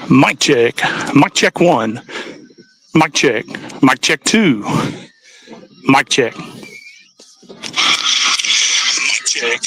Mic check. Mic check one. Mic check. Mic check two. Mic check. Mic check.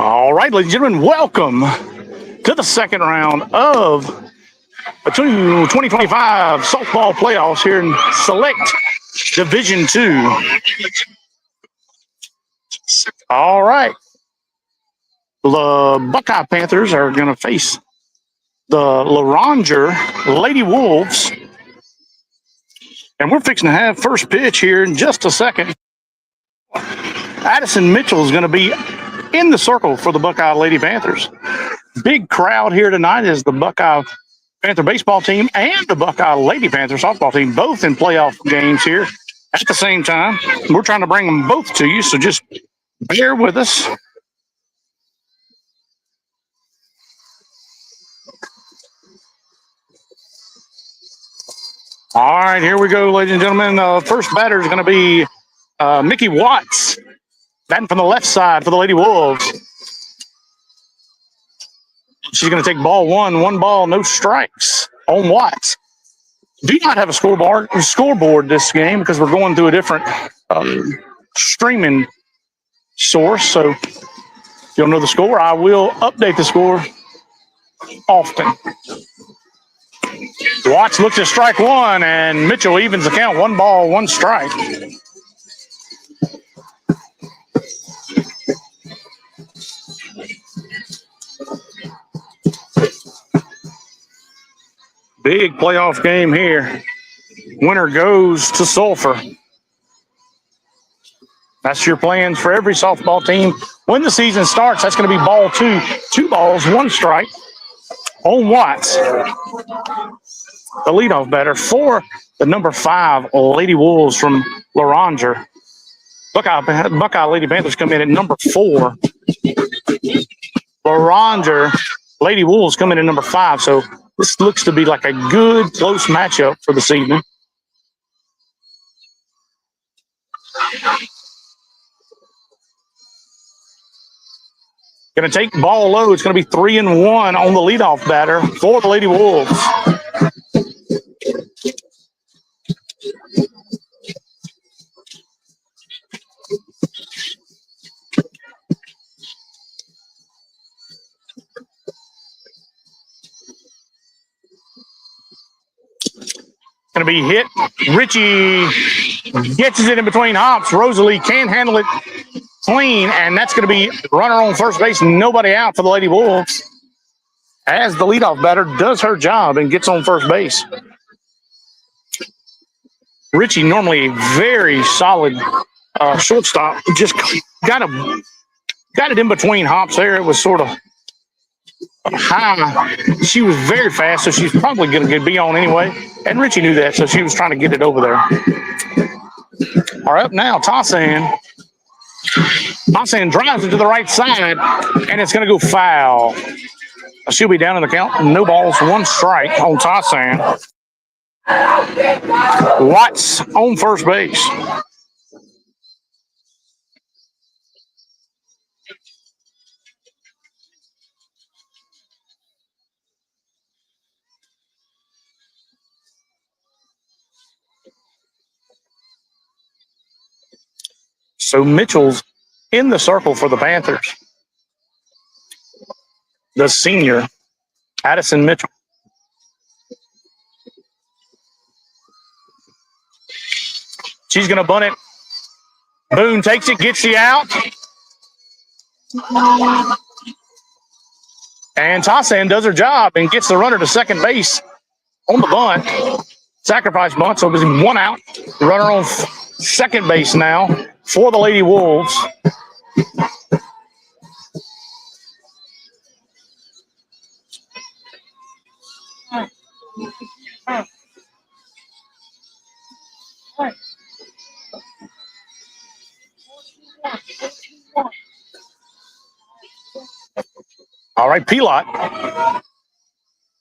All right, ladies and gentlemen, welcome to the second round of the 2025 softball playoffs here in Select Division 2. All right. The Buckeye Panthers are going to face the Loranger Lady Wolves. And we're fixing to have first pitch here in just a second. Addison Mitchell is going to be in the circle for the Buckeye Lady Panthers. Big crowd here tonight is the Buckeye Panther baseball team and the Buckeye Lady Panther softball team, both in playoff games here at the same time. We're trying to bring them both to you, so just bear with us. All right, here we go, ladies and gentlemen. First batter is going to be Mickey Watts, batting from the left side for the Lady Wolves. She's going to take ball one ball, no strikes on Watts. Do not have a scoreboard this game because we're going through a different streaming source. So if you'll know the score, I will update the score often. Watts looks at strike one, and Mitchell evens the count. 1 ball, 1 strike. Big playoff game here. Winner goes to Sulphur. That's your plans for every softball team. When the season starts, that's going to be ball 2. 2 balls, 1 strike on Watts. The leadoff batter for the number 5 Lady Wolves from Loranger. Buckeye Lady Panthers come in at number 4. Loranger Lady Wolves come in at number 5. So this looks to be like a good, close matchup for this evening. Going to take ball low. It's going to be 3-1 on the leadoff batter for the Lady Wolves. Going to be hit. Richie gets it in between hops. Rosalie can't handle it clean, and that's going to be runner on first base. Nobody out for the Lady Wolves as the leadoff batter does her job and gets on first base. Richie, normally a very solid shortstop, just got it in between hops there. It was sort of high. She was very fast, so she's probably going to be on anyway. And Richie knew that, so she was trying to get it over there. All right, up now, Tassan. Tassan drives it to the right side, and it's going to go foul. She'll be down in the count. No balls, 1 strike on Tassan. Watts on first base. So Mitchell's in the circle for the Panthers. The senior, Addison Mitchell. She's going to bunt it. Boone takes it, gets the out. And Tassan does her job and gets the runner to second base on the bunt. Sacrifice bunt, so it was 1 out. Runner on second base now for the Lady Wolves. All right, Pilot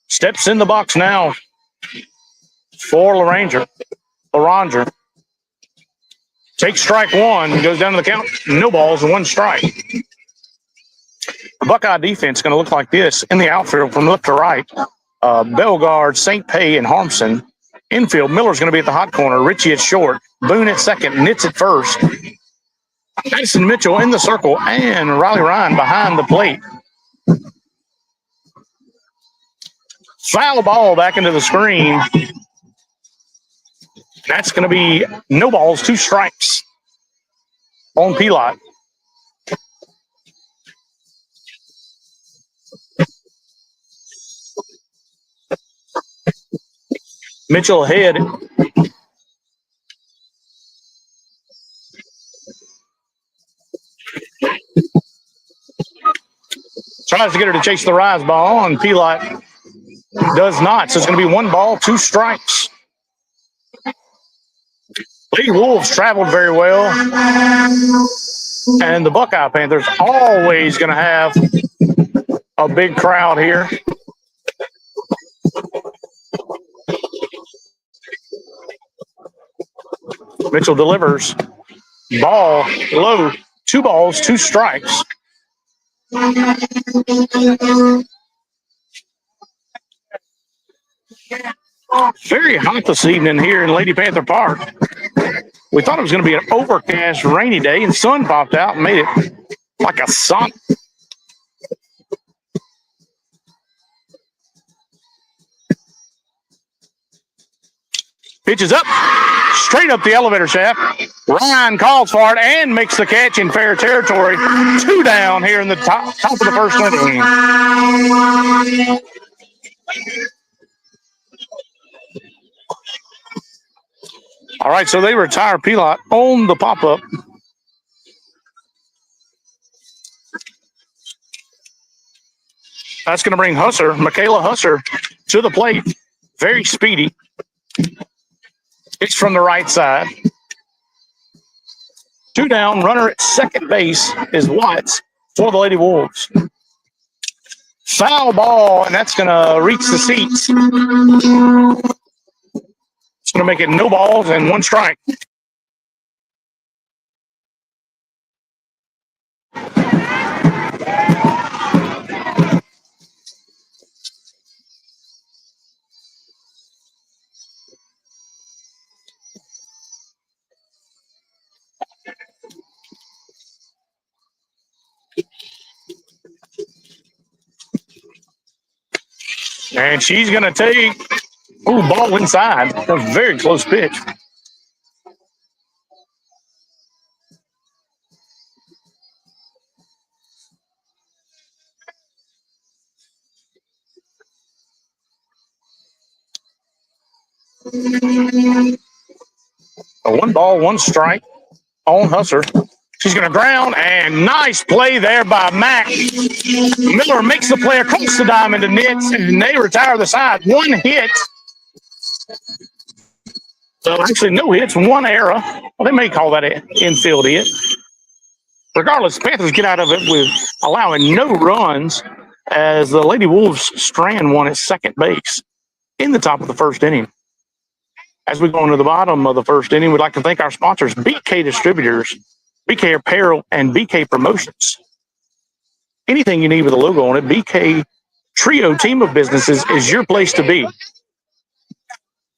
steps in the box now for Loranger. Takes strike 1, goes down to the count. No balls, 1 strike. The Buckeye defense is going to look like this in the outfield from left to right. Bellegarde, St. Pay, and Harmson. Infield, Miller's going to be at the hot corner. Richie at short. Boone at second. Nitz at first. Madison Mitchell in the circle and Riley Ryan behind the plate. Foul ball back into the screen. That's going to be no balls, 2 strikes on Pilot. Mitchell ahead. Tries to get her to chase the rise ball, and Pilot does not. So it's going to be 1 ball, 2 strikes. Lady Wolves traveled very well. And the Buckeye Panthers always going to have a big crowd here. Mitchell delivers. Ball low. 2 balls, 2 strikes. Very hot this evening here in Lady Panther Park. We thought it was going to be an overcast, rainy day, and sun popped out and made it like a sun. Pitches up, straight up the elevator shaft. Ryan calls for it and makes the catch in fair territory. 2 down here in the top of the first inning. All right, so they retire Pilot on the pop-up. That's going to bring Michaela Husser, to the plate. Very speedy. It's from the right side. 2 down, runner at second base is Watts for the Lady Wolves. Foul ball, and that's going to reach the seats. It's going to make it no balls and 1 strike. And she's going to take, ball inside. That was a very close pitch. A 1 ball, 1 strike on Husser. She's going to ground, and nice play there by Mack. Miller makes the play across the diamond to Nitz, and they retire the side. 1 hit. So actually, no hits, 1 error. Well, they may call that an infield hit. Regardless, the Panthers get out of it with allowing no runs as the Lady Wolves strand 1 at second base in the top of the first inning. As we go into the bottom of the first inning, we'd like to thank our sponsors, BK Distributors, BK Apparel, and BK Promotions. Anything you need with a logo on it, BK Trio Team of Businesses is your place to be.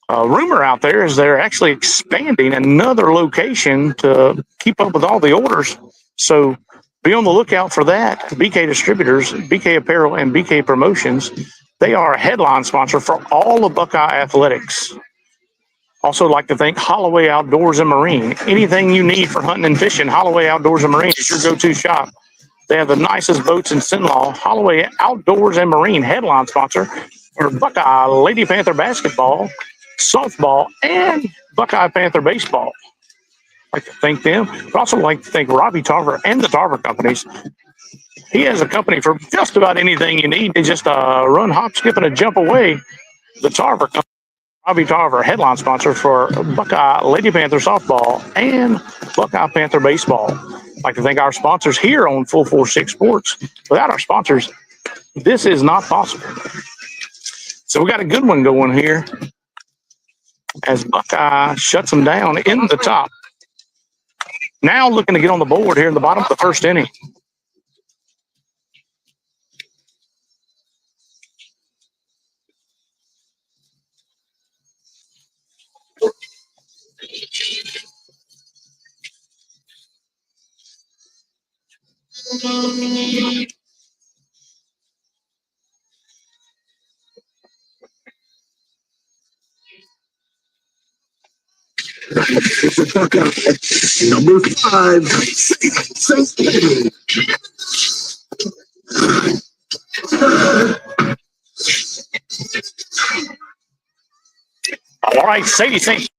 A rumor out there is they're actually expanding another location to keep up with all the orders. So be on the lookout for that. BK Distributors, BK Apparel, and BK Promotions, they are a headline sponsor for all of Buckeye Athletics. Also like to thank Holloway Outdoors and Marine. Anything you need for hunting and fishing, Holloway Outdoors and Marine is your go-to shop. They have the nicest boats in Sinlaw. Holloway Outdoors and Marine, headline sponsor for Buckeye Lady Panther basketball, softball, and Buckeye Panther baseball. I'd like to thank them. I'd also like to thank Robbie Tarver and the Tarver Companies. He has a company for just about anything you need. They just run, hop, skip, and a jump away. The Tarver Company. Robbie Tarver, headline sponsor for Buckeye Lady Panther softball and Buckeye Panther baseball. I'd like to thank our sponsors here on 446 Sports. Without our sponsors, this is not possible. So we got a good one going here as Buckeye shuts them down in the top. Now looking to get on the board here in the bottom of the first inning. Number 5, St. All right, Sadie St.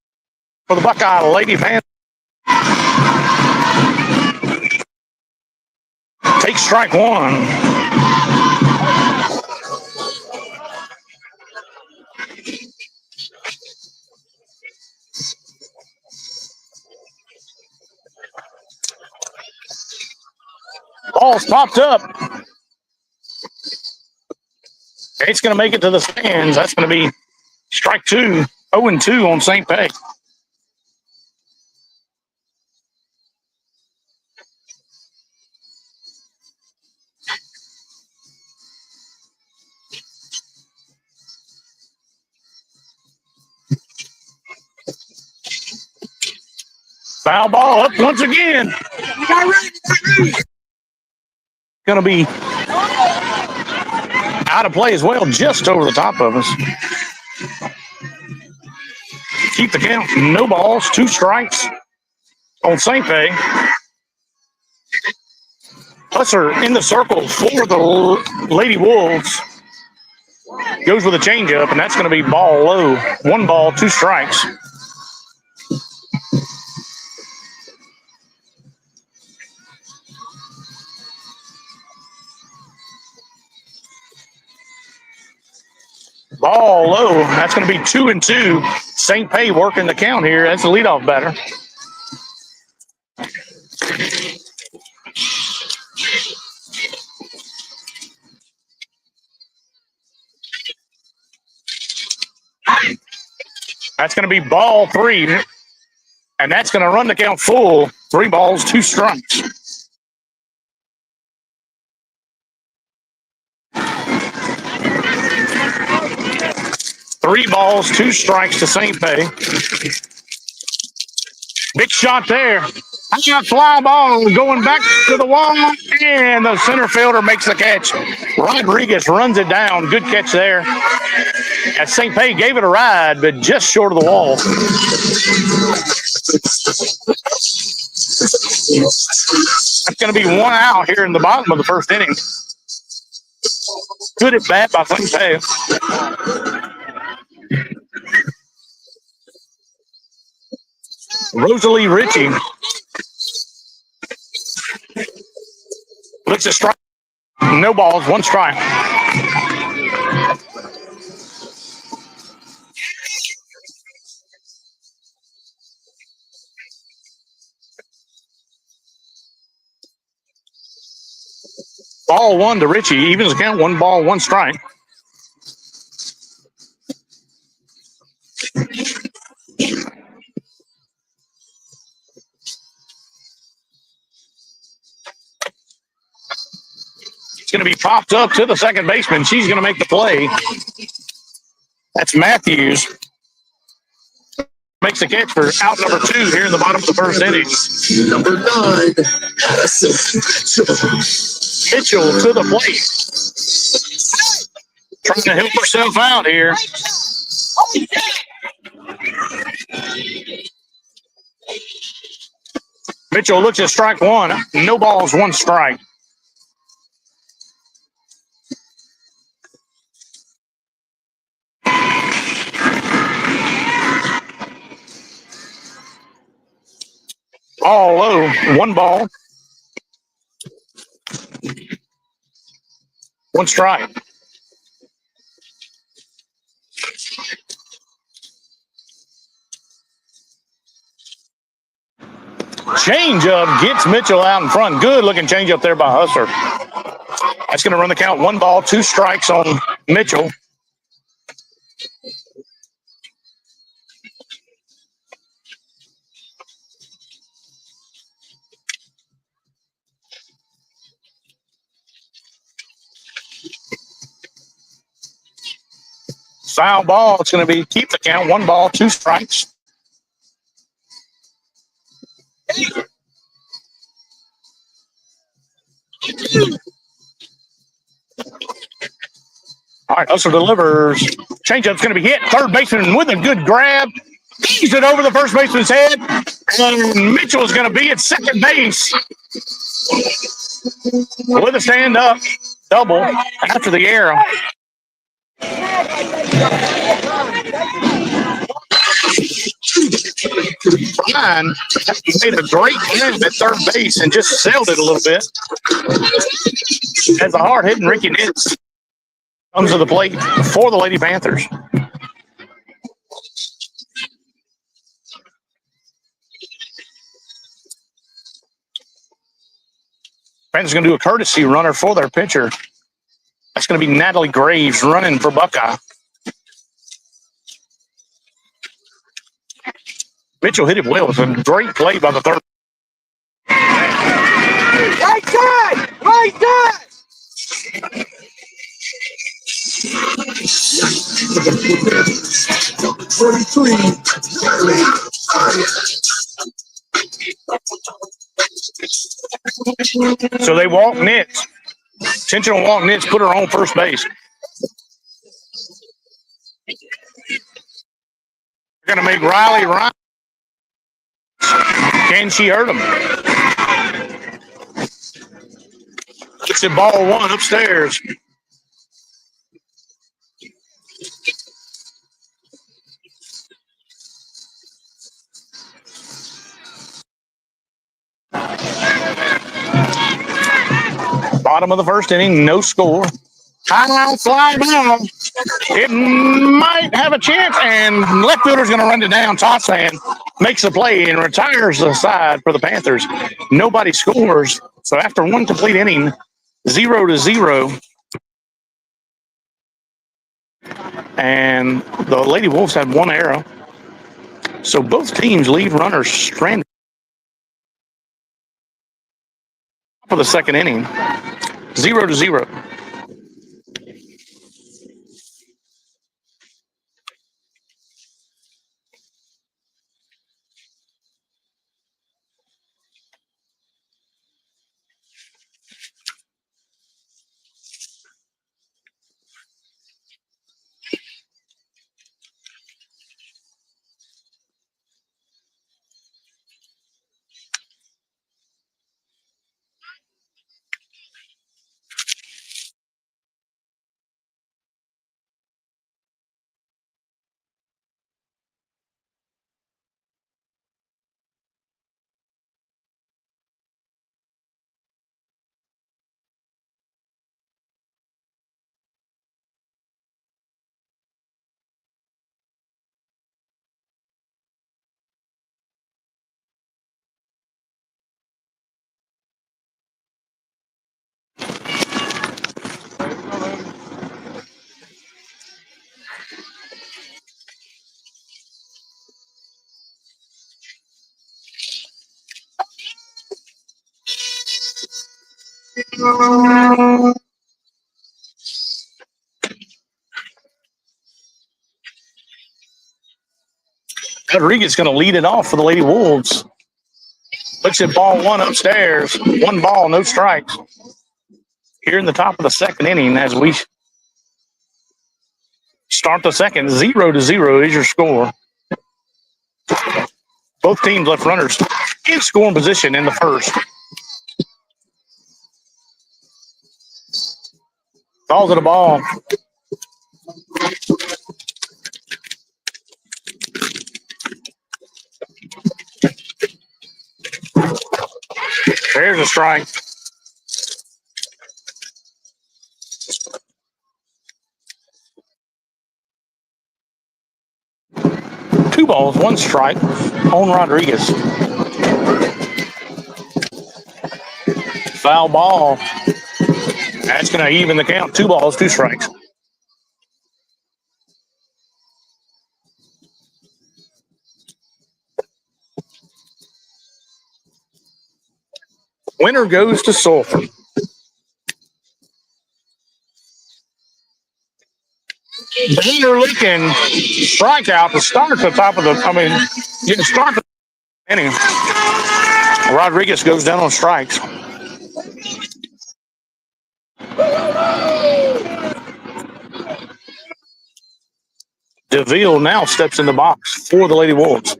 for the Buckeye Lady Panthers. Take strike one. Ball's popped up. It's going to make it to the stands. That's going to be strike two. 0-2 on St. Pay. Foul ball up once again. Going to be out of play as well, just over the top of us. Keep the count. No balls, 2 strikes on St. Pay. Husser in the circle for the Lady Wolves. Goes with a changeup, and that's going to be ball low. 1 ball, 2 strikes. Ball low. That's going to be 2-2. St. Pay working the count here. That's the leadoff batter. That's going to be ball 3. And that's going to run the count full. 3 balls, 2 strikes. Three balls, 2 strikes to St. Pay. Big shot there. I got fly ball going back to the wall, and the center fielder makes the catch. Rodriguez runs it down. Good catch there. As St. Pay gave it a ride, but just short of the wall. That's going to be 1 out here in the bottom of the first inning. Good at bat by St. Pay. Rosalie Ritchie looks at strike. No balls, 1 strike. Ball 1 to Ritchie. Evens the count. 1 ball, 1 strike. It's going to be popped up to the second baseman. She's going to make the play. That's Matthews. Makes the catch for out number 2 here in the bottom of the first inning. Number 9, Mitchell to the plate. Trying to help herself out here. Mitchell looks at strike 1. No balls, 1 strike. Ball low, 1 ball. 1 strike. Changeup gets Mitchell out in front. Good looking changeup there by Husser. That's going to run the count. 1 ball, 2 strikes on Mitchell. Foul ball. It's going to be keep the count. 1 ball, 2 strikes. All right, Hustler delivers. Changeup's going to be hit. Third baseman with a good grab. Keeps it over the first baseman's head. And Mitchell is going to be at second base with a stand-up double after the arrow. Ryan made a great grab at third base and just sailed it a little bit. As a hard-hitting Ricky Nitz comes to the plate for the Lady Panthers. Panthers going to do a courtesy runner for their pitcher. That's going to be Natalie Graves running for Buckeye. Mitchell hit it well. It was a great play by the third. Right side! Right side! So they walk Nitz. Intentional walk Nitz, put her on first base. They're going to make Riley run. Can she hurt him? It's a ball one upstairs. Bottom of the first inning, no score. High fly ball. It might have a chance, and left fielder's going to run it down. Tossan makes the play and retires the side for the Panthers. Nobody scores. So after one complete inning, 0-0. And the Lady Wolves had one arrow. So both teams leave runners stranded for the second inning. 0-0. Rodriguez going to lead it off for the Lady Wolves. Looks at ball one upstairs. One ball, no strikes. Here in the top of the second inning as we start the second. 0-0 is your score. Both teams left runners in scoring position in the first. Balls at the ball. There's a strike. Two balls, one strike on Rodriguez. Foul ball. That's going to even the count. 2 balls, 2 strikes. Winner goes to Sulphur. Better looking strikeout to start the top of the, you can start the inning. Rodriguez goes down on strikes. DeVille now steps in the box for the Lady Wolves.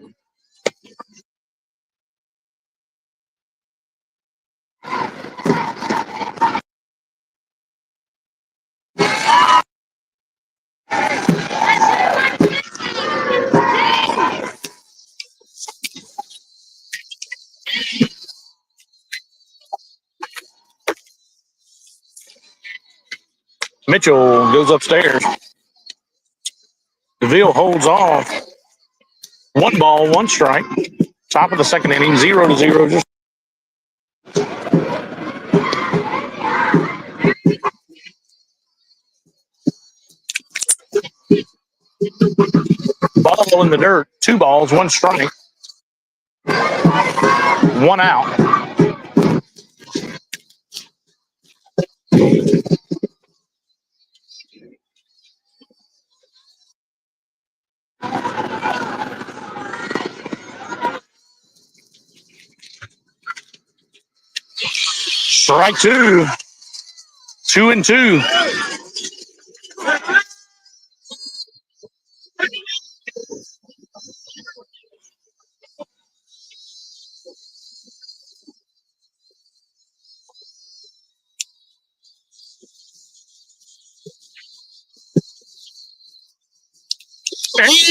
Mitchell goes upstairs. DeVille holds off. 1 ball, 1 strike. Top of the second inning, 0-0. Just ball in the dirt. 2 balls, 1 strike. 1 out. Strike 2. 2-2.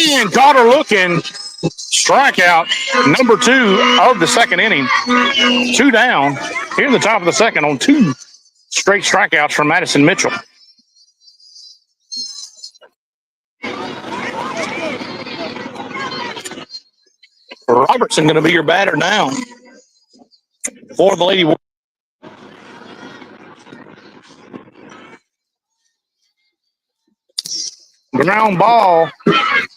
And caught her looking. Strikeout number 2 of the second inning. 2 down here in the top of the second on 2 straight strikeouts from Madison Mitchell. Robertson going to be your batter now for the Lady Wolves. Ground ball.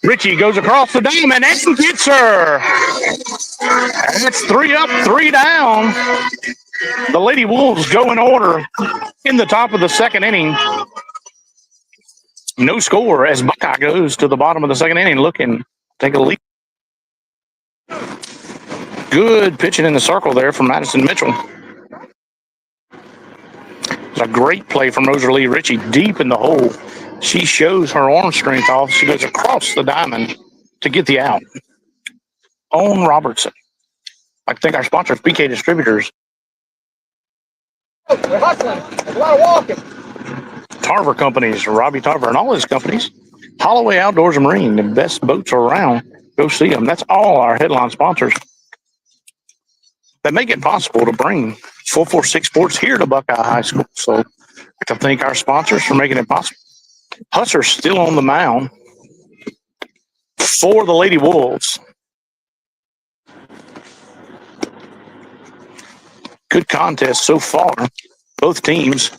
Richie goes across the diamond and gets her. That's 3 up, 3 down. The Lady Wolves go in order in the top of the second inning. No score as Buckeye goes to the bottom of the second inning looking to take a lead. Good pitching in the circle there from Madison Mitchell. It's a great play from Rosalie Ritchie deep in the hole. She shows her arm strength off. She goes across the diamond to get the out. On Robertson. I think our sponsors, PK Distributors. They're hustling. There's a lot of walking. Tarver Companies, Robbie Tarver and all his companies. Holloway Outdoors and Marine, the best boats around. Go see them. That's all our headline sponsors that make it possible to bring 446 Sports here to Buckeye High School. So I'd like to thank our sponsors for making it possible. Husser's still on the mound for the Lady Wolves. Good contest so far. Both teams.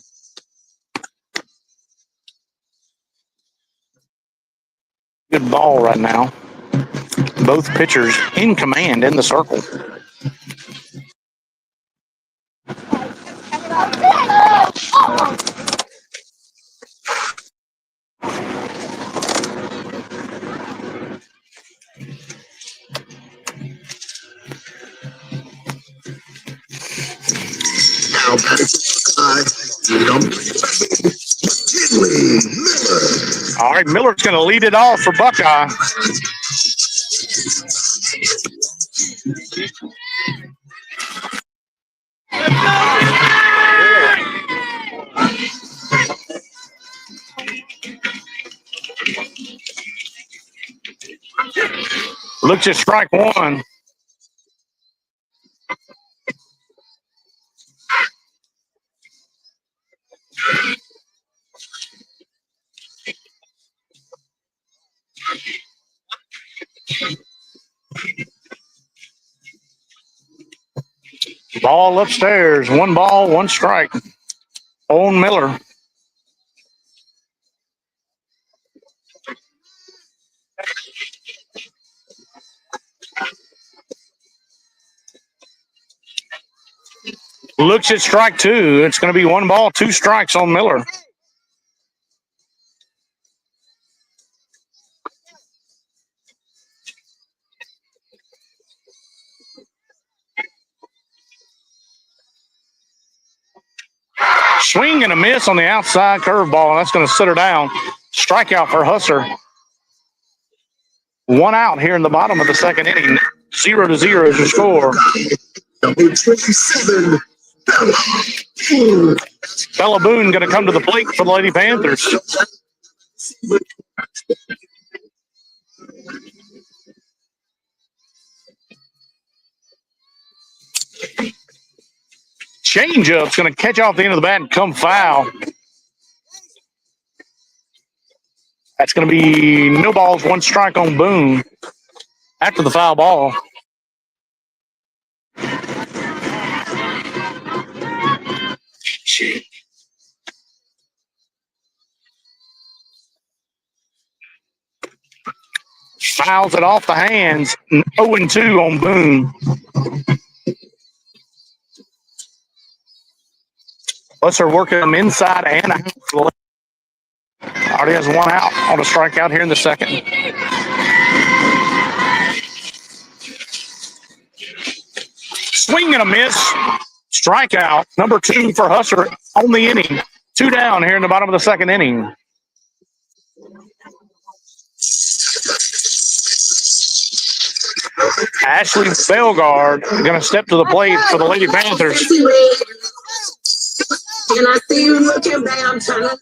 Good ball right now. Both pitchers in command in the circle. Now batting number 7, McKinley Miller. All right, Miller's going to lead it off for Buckeye. Looks at strike 1. Ball upstairs. 1 ball, 1 strike. On Miller. Looks at strike 2. It's going to be 1 ball, 2 strikes on Miller. Swing and a miss on the outside curveball, and that's going to sit her down. Strikeout for Husser. One out here in the bottom of the second inning. 0-0 is your score. Number 27, Bella Boone going to come to the plate for the Lady Panthers. Changeup's going to catch off the end of the bat and come foul. That's going to be no balls, one strike on Boone after the foul ball. Fouls it off the hands. 0-2 on Boone. Let's are working them inside and out. Already has one out on a strikeout here in the second. Swing and a miss. Strikeout. Number 2 for Husser on the inning. 2 down here in the bottom of the second inning. Ashley Belgard going to step to the plate for the Lady Panthers. And I see you looking back. I'm trying to.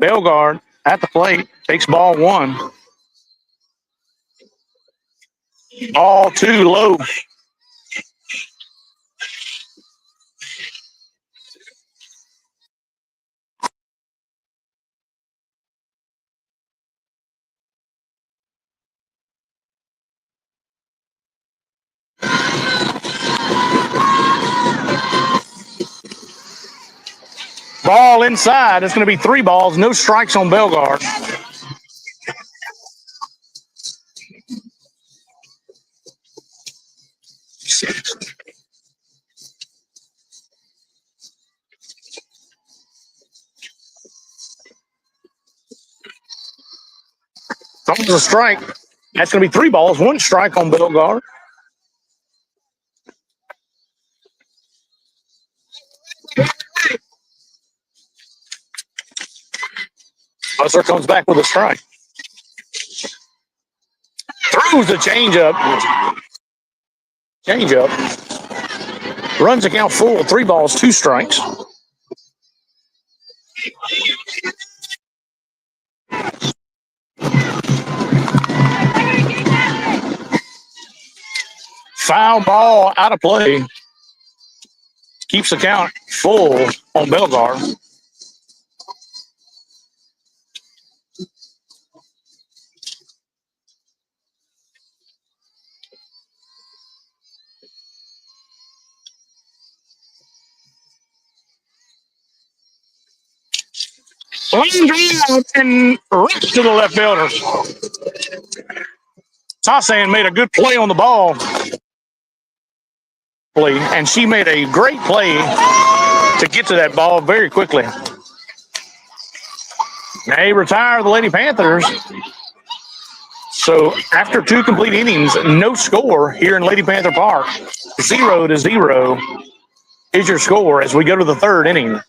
Belgard at the plate takes ball 1. Ball 2 low. Ball inside. It's going to be 3 balls. No strikes on Belgard. Comes a strike. That's going to be 3 balls. 1 strike on Belgard. Buster comes back with a strike. Throws the changeup. Runs the count full. 3 balls, 2 strikes. Foul ball out of play. Keeps the count full on Belgard. Line drive and right to the left fielder. Tassan made a good play on the ball. And she made a great play to get to that ball very quickly. They retire the Lady Panthers. So after 2 complete innings, no score here in Lady Panther Park. 0-0 is your score as we go to the 3rd inning.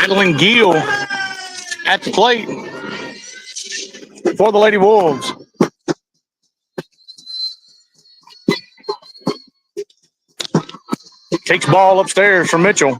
Madeline Gill at the plate for the Lady Wolves. Takes ball upstairs from Mitchell.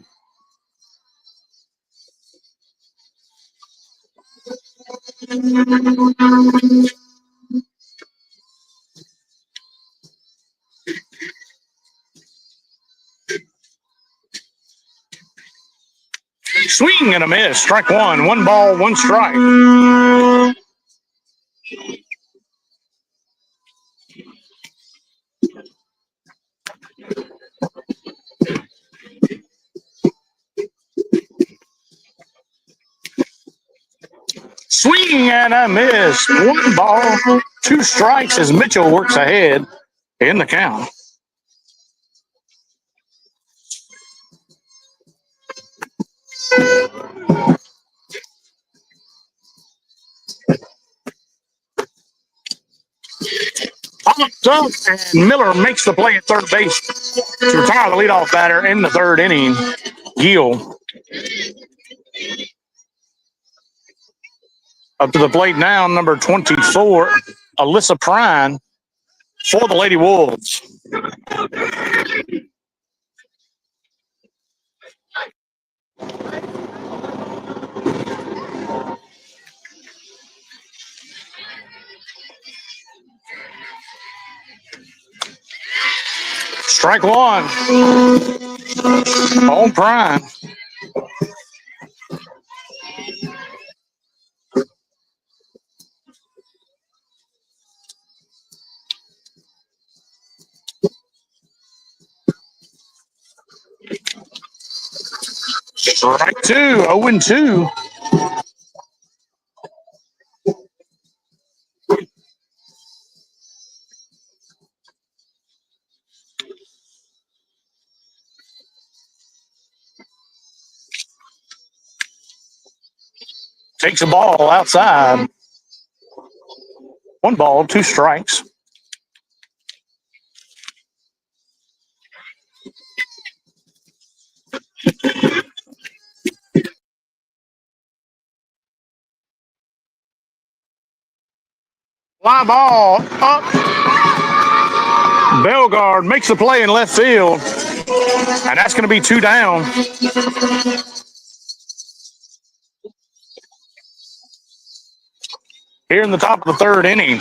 Swing and a miss. Strike one. 1 ball, 1 strike. Swing and a miss. 1 ball, 2 strikes as Mitchell works ahead in the count. Popped up, and Miller makes the play at third base to retire the leadoff batter in the 3rd inning. Gill. Up to the plate now, number 24, Alyssa Prine for the Lady Wolves. Strike 1 on Prime. Strike 2, 0-2. Takes a ball outside. 1 ball, 2 strikes. Fly ball up. Bellegarde makes the play in left field, and that's going to be 2 down. Here in the top of the 3rd inning.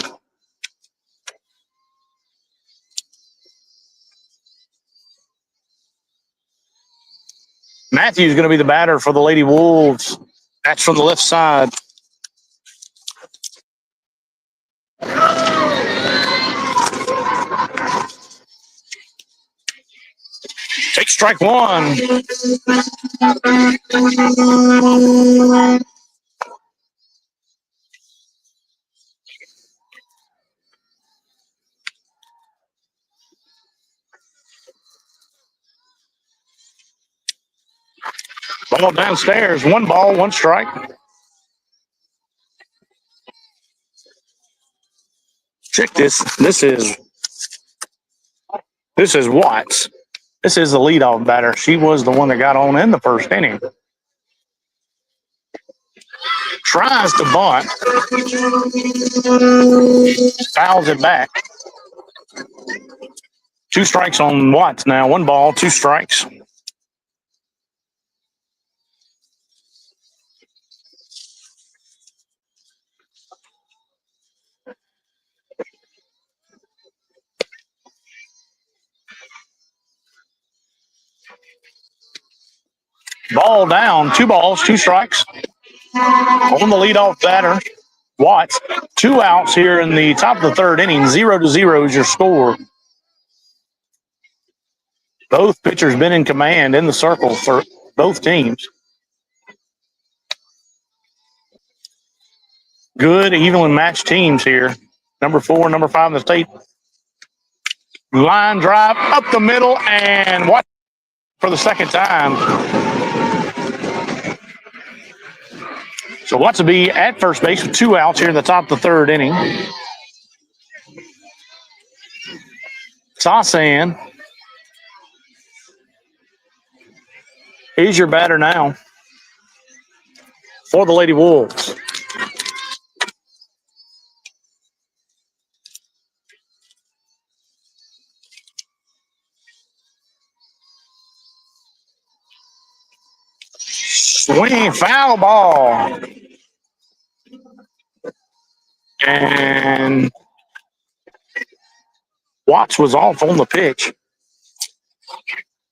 Matthew's going to be the batter for the Lady Wolves. That's from the left side. Take strike 1. Ball downstairs. 1 ball, 1 strike. Check this. This is Watts. This is the leadoff batter. She was the one that got on in the 1st inning. Tries to bunt. Fouls it back. 2 strikes on Watts now. 1 ball, 2 strikes. Ball down. 2 balls, 2 strikes. On the leadoff batter, Watts. 2 outs here in the top of the 3rd inning. 0-0 is your score. Both pitchers been in command in the circle for both teams. Good, evenly matched teams here. Number 4, number 5 in the state. Line drive up the middle, and Watts for the 2nd time. So Watts will be at first base with 2 outs here in the top of the 3rd inning. Sassan is your batter now. for the Lady Wolves. Swing, foul ball. And Watts was off on the pitch.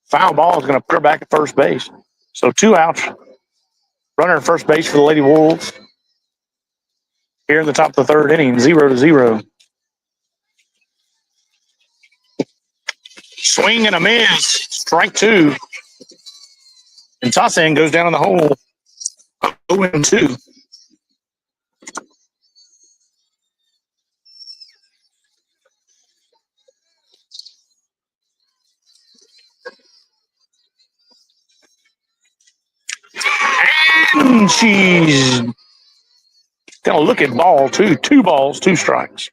Foul ball is going to put her back at first base. So 2 outs. Runner at first base for the Lady Wolves. Here in the top of the 3rd inning, 0-0. Swing and a miss. Strike 2. And Tassan goes down in the hole. 0-2. And she's going to look at ball 2. 2 balls, 2 strikes.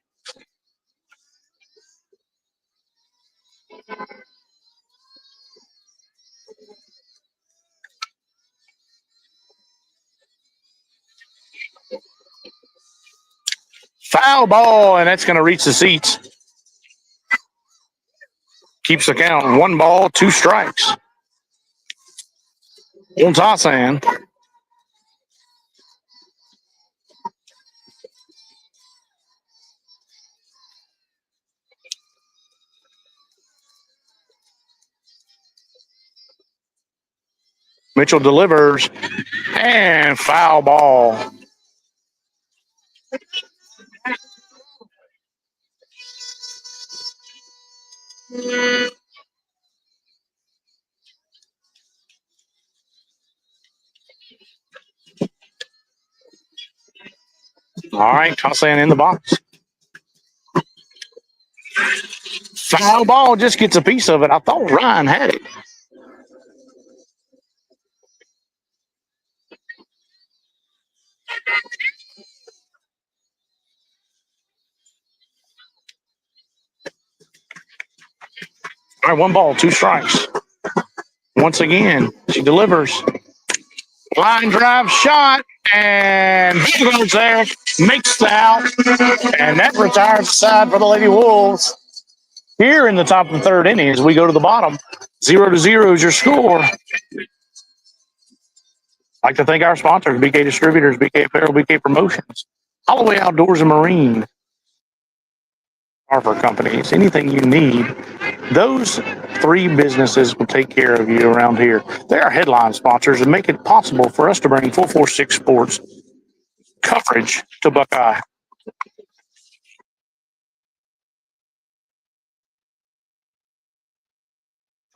Foul ball, and that's going to reach the seats. Keeps the count. 1 ball, 2 strikes. On Tassan. Mitchell delivers, and foul ball. All right, Tassan in the box. Foul ball just gets a piece of it. I thought Ryan had it. All right, 1 ball, 2 strikes. Once again, she delivers. Line drive shot, and he goes there, makes the out, and that retires the side for the Lady Wolves. Here in the top of the 3rd inning, as we go to the bottom, 0-0 is your score. I'd like to thank our sponsors, BK Distributors, BK Apparel, BK Promotions, Holloway Outdoors and Marine, Harper Companies, anything you need. Those 3 businesses will take care of you around here. They are headline sponsors and make it possible for us to bring 446 Sports coverage to Buckeye.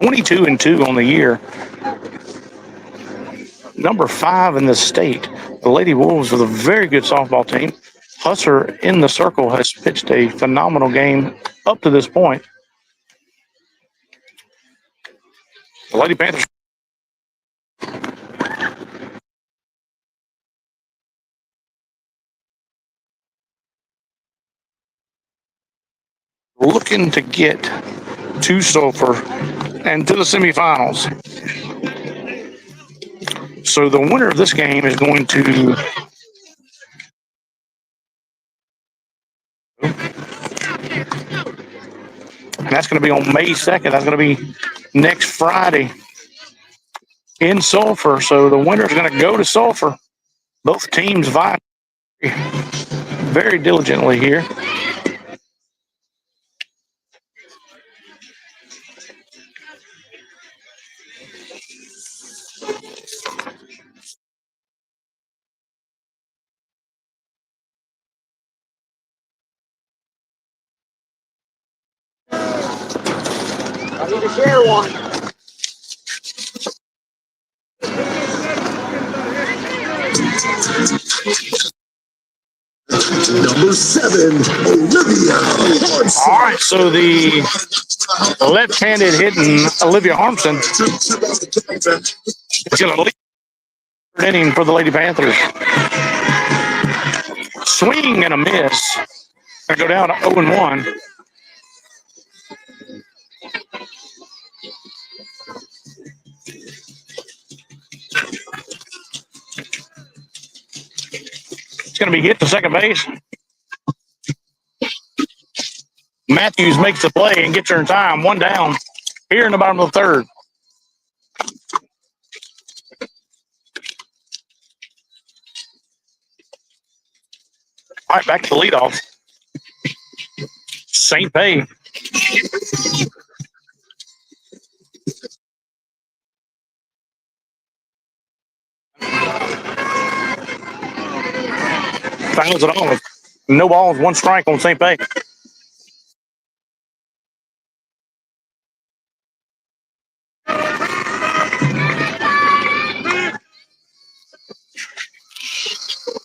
(22-2) on the year. Number 5 in the state. The Lady Wolves with a very good softball team. Husser in the circle has pitched a phenomenal game up to this point. The Lady Panthers looking to get to Sulphur and to the semifinals. So the winner of this game is going to and that's going to be on May 2nd. That's going to be next Friday in Sulphur. So the winner is going to go to Sulphur. Both teams vying very diligently here. I need to share one. Number 7, Olivia. All right, so the left-handed hitting Olivia Harmson is going to lead the 3rd inning for the Lady Panthers. Swing and a miss. Going to go down to 0-1. It's going to be hit to second base. Matthews makes the play and gets her in time. One down here in the bottom of the third. All right, back to the leadoff. St. Pay. Fouls it on. No balls, one strike on St. Pay.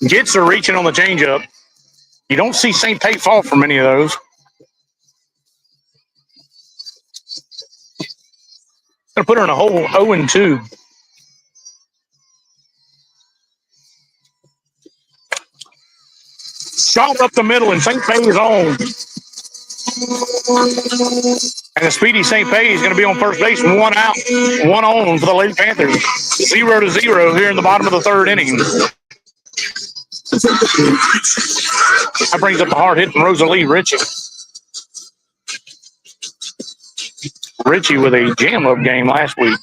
Gets her reaching on the changeup. You don't see St. Pay fall for many of those. Going to put her in a hole 0-2. Shot up the middle, and St. Pay is on. And the speedy St. Pay is going to be on first base. One out, one on for the Lady Panthers. 0-0 here in the bottom of the third inning. That brings up the hard hit from Rosalie Ritchie. Ritchie with a jam-up game last week.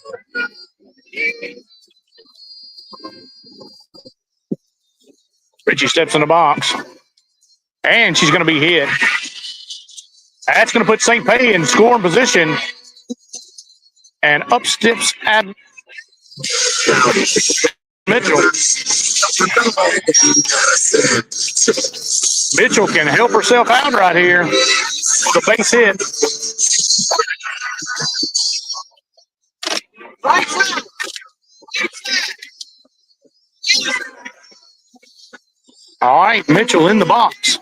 Ritchie steps in the box. And she's going to be hit. That's going to put St. Pay in scoring position. And up steps Mitchell. Mitchell can help herself out right here. The base hit. All right, Mitchell in the box.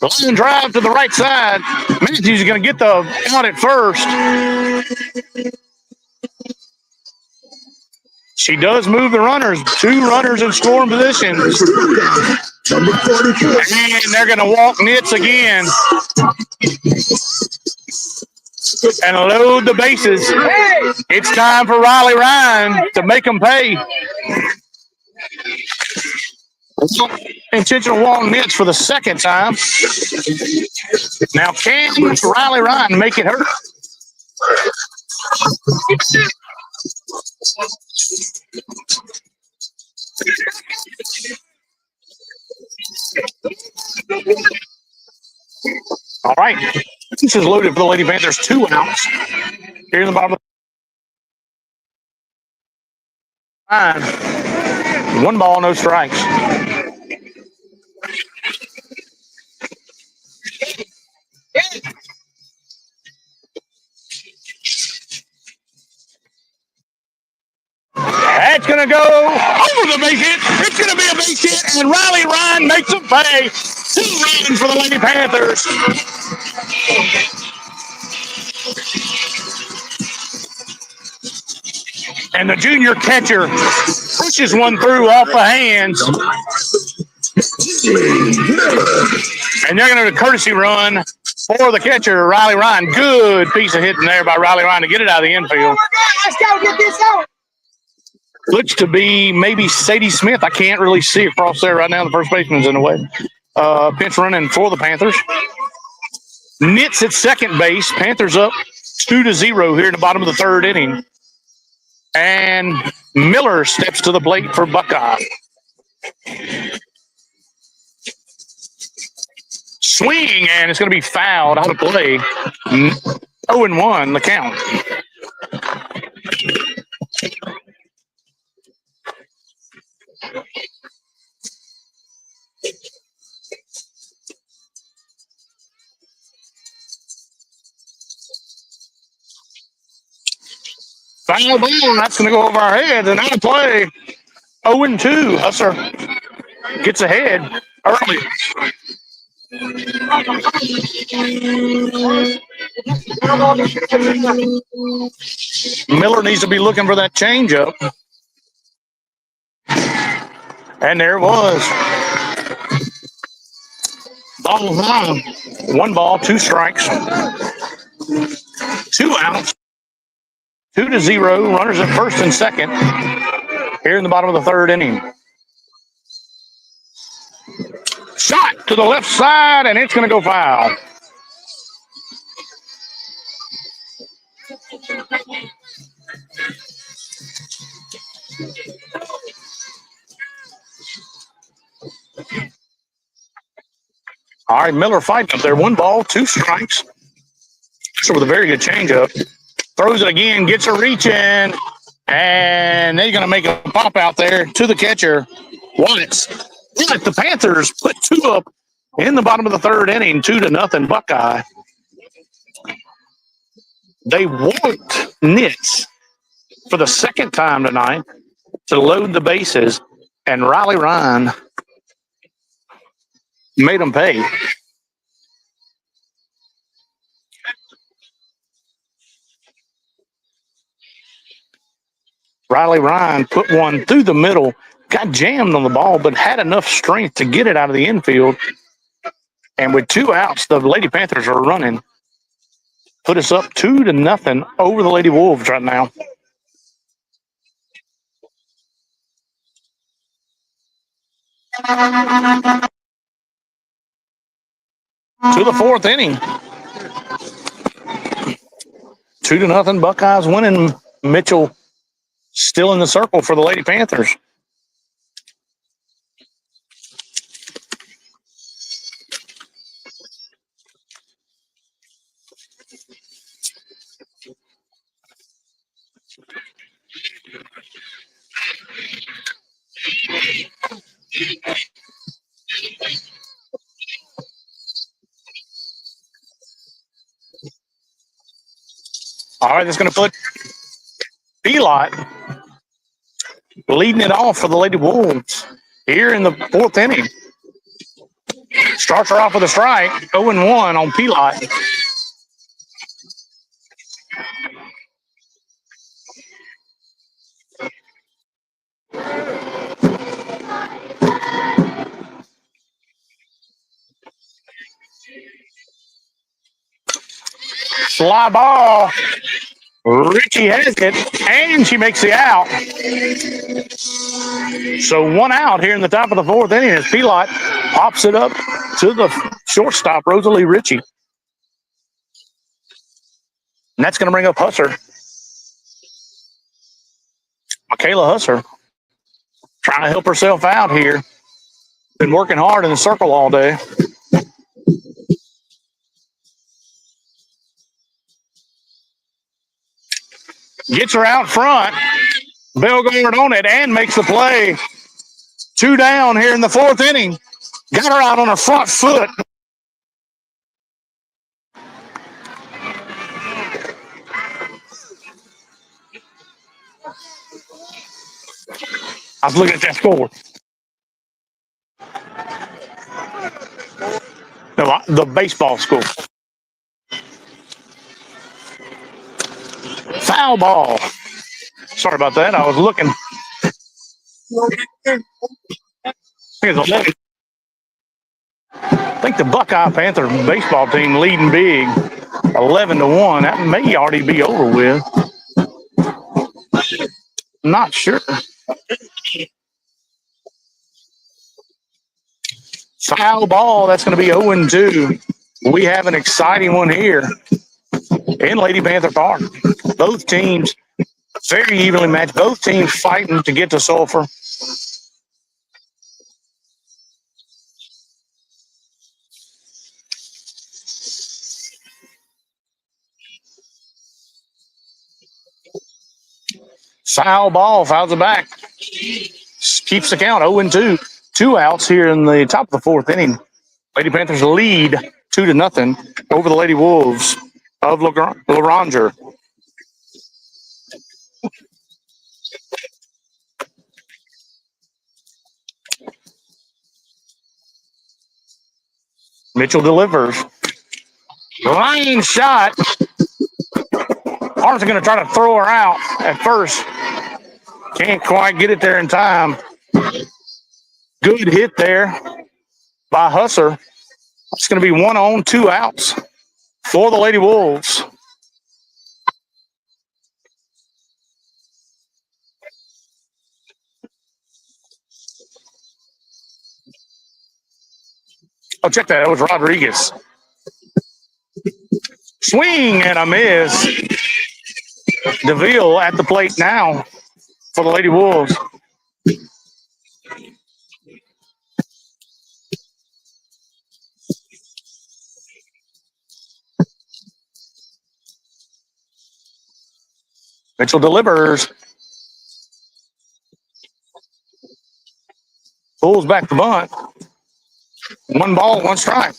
Line drive to the right side. Matthews is going to get the out at first. She does move the runners. 2 runners in scoring position. Number 44. And they're going to walk Nitz again. And load the bases. It's time for Riley Ryan to make them pay. Intentional walk Nitz for the second time. Now can Riley Ryan make it hurt? All right. This is loaded for the Lady Panthers. 2 outs. Here in the bottom of the 1 ball, no strikes. That's going to go over the base hit. It's going to be a base hit, and Riley Ryan makes them pay. 2 runs for the Lady Panthers. And the junior catcher pushes one through off the hands. And they're going to do a courtesy run for the catcher, Riley Ryan. Good piece of hitting there by Riley Ryan to get it out of the infield. Let's go get this out. Looks to be maybe Sadie Smith. I can't really see across there right now. The first baseman's in the way. Pinch running for the Panthers. Nitz at second base. Panthers up 2-0 here in the bottom of the third inning. And Miller steps to the plate for Buckeye. Swing, and it's going to be fouled out of play. 0-1 the count. Final ball, that's going to go over our heads, and out of play. 0-2. Husser gets ahead early. Miller needs to be looking for that changeup. And there it was. Ball high. 1 ball, 2 strikes. 2 outs. 2-0. Runners at first and second. Here in the bottom of the third inning. Shot to the left side, and it's going to go foul. All right, Miller fighting up there. 1 ball, 2 strikes. So with a very good changeup. Throws it again, gets her reaching, and they're going to make a pop out there to the catcher, Watts. But the Panthers put 2 up in the bottom of the 3rd inning, 2-0 Buckeye. They walked Nitz for the 2nd time tonight to load the bases, and Riley Ryan made them pay. Riley Ryan put one through the middle, got jammed on the ball, but had enough strength to get it out of the infield. And with 2 outs, the Lady Panthers are running. Put us up 2-0 over the Lady Wolves right now. To the 4th inning. 2-0 Buckeyes winning. Mitchell still in the circle for the Lady Panthers. All right, that's going to put Pelot leading it off for the Lady Wolves here in the 4th inning. Starts her off with a strike, 0-1 on Pelot. Fly ball. Richie has it, and she makes the out. So 1 out here in the top of the 4th inning as Pelot pops it up to the shortstop, Rosalie Richie. And that's going to bring up Husser. Michaela Husser trying to help herself out here. Been working hard in the circle all day. Gets her out front. Bellegarde on it and makes the play. 2 down here in the 4th inning. Got her out on her front foot. I was looking at that score. No, the baseball score. Foul ball. Sorry about that. I was looking. I think the Buckeye Panther baseball team leading big, 11-1. That may already be over with. Not sure. Foul ball. That's going to be 0-2. We have an exciting one here in Lady Panther Park. Both teams very evenly matched. Both teams fighting to get to Sulphur. Foul ball, fouls it back. Keeps the count 0-2. 2 outs here in the top of the 4th inning. Lady Panthers lead 2-0 over the Lady Wolves of Loranger. Mitchell delivers. Line shot. Arms are going to try to throw her out at first. Can't quite get it there in time. Good hit there by Husser. It's going to be 1 on, 2 outs for the Lady Wolves. Oh, check that. That was Rodriguez. Swing and a miss. DeVille at the plate now for the Lady Wolves. Mitchell delivers. Pulls back the bunt. 1 ball, 1 strike.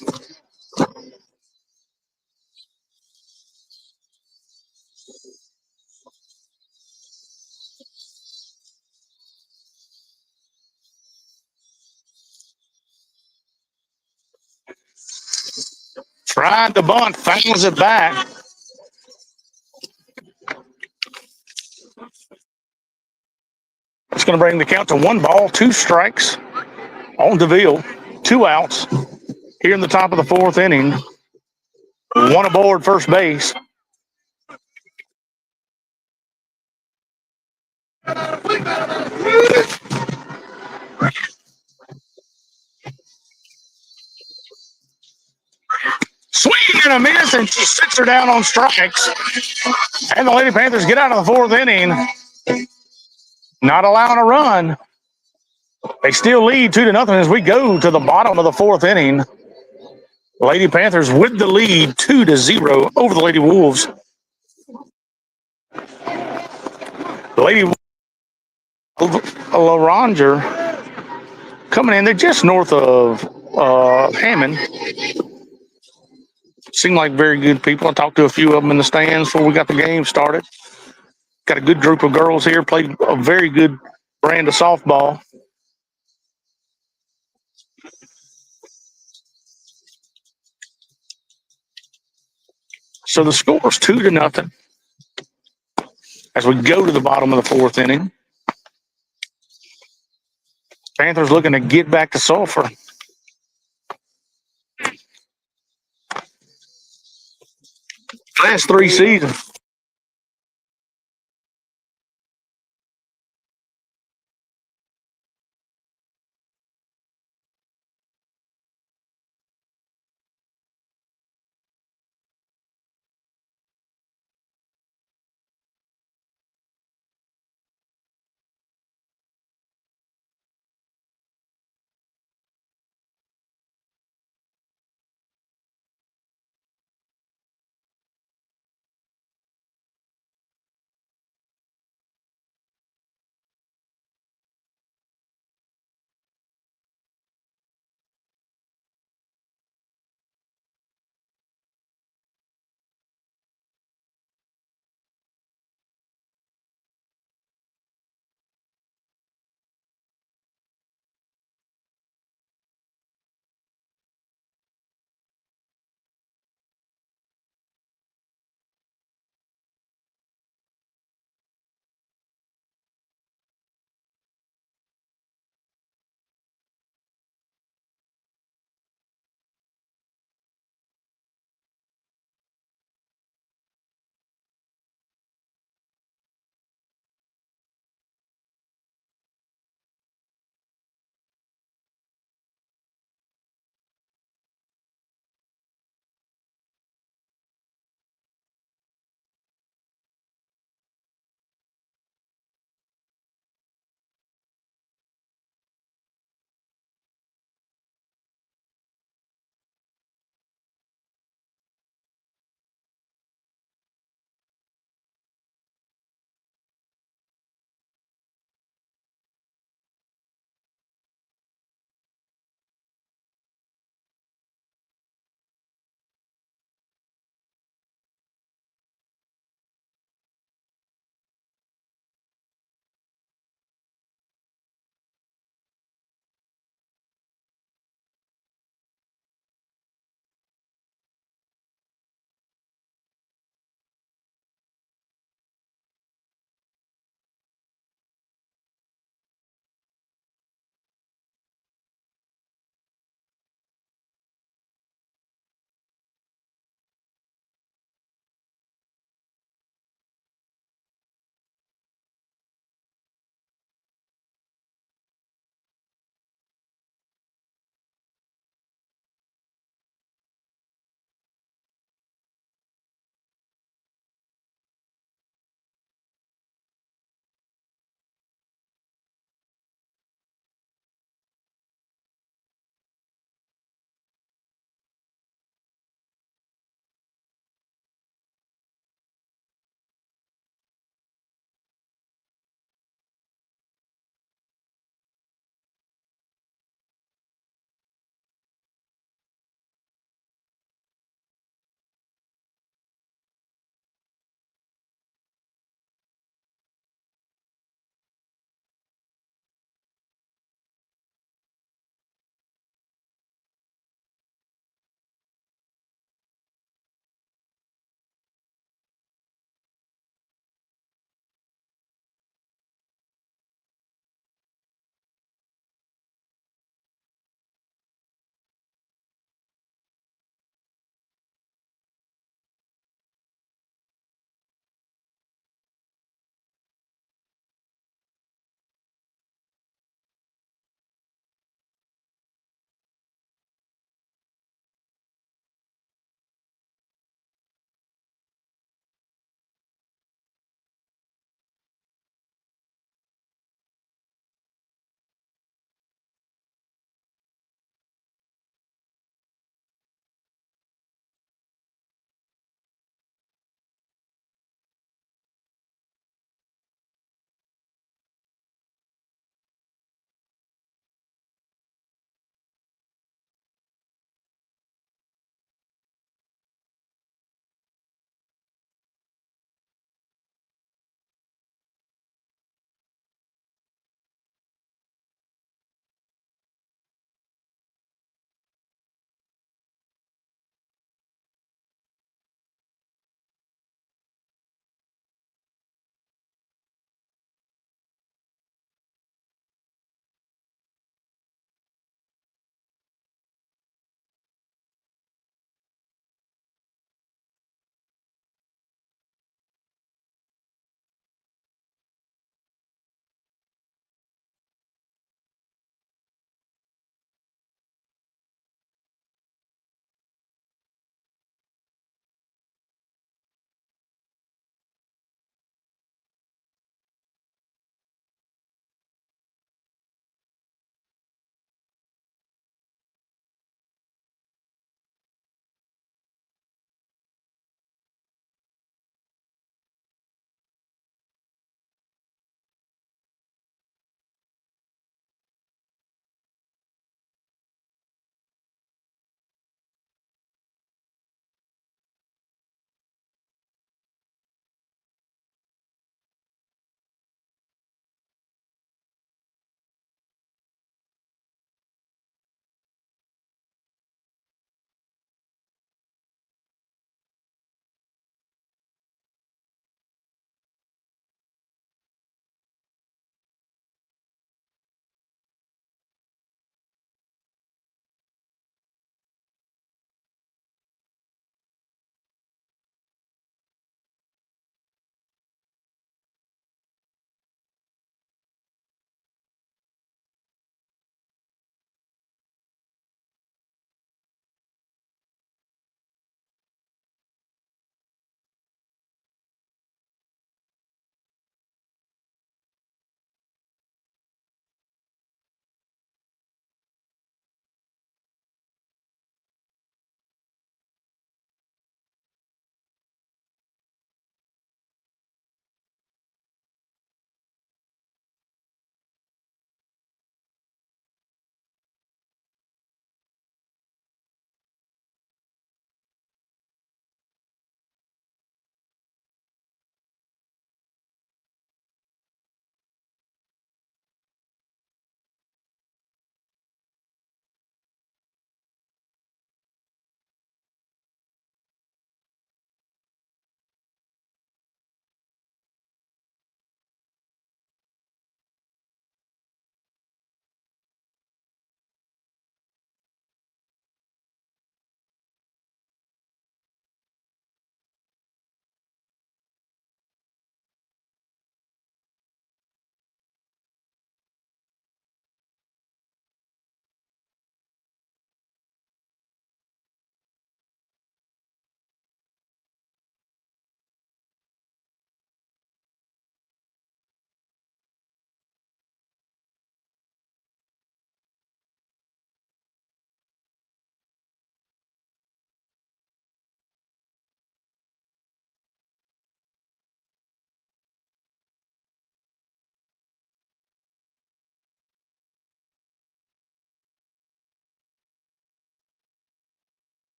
Tried the bunt, fouls it back. It's going to bring the count to 1 ball, 2 strikes on DeVille. 2 outs here in the top of the 4th inning. 1 aboard first base. Swing and a miss, and she sits her down on strikes. And the Lady Panthers get out of the 4th inning, not allowing a run. They still lead 2-0 as we go to the bottom of the 4th inning. Lady Panthers with the lead 2-0 over the Lady Wolves. Lady Loranger coming in. They're just north of Hammond. Seem like very good people. I talked to a few of them in the stands before we got the game started. Got a good group of girls here. Played a very good brand of softball. So the score is 2-0 as we go to the bottom of the 4th inning. Panthers looking to get back to Sulphur. Last 3 seasons,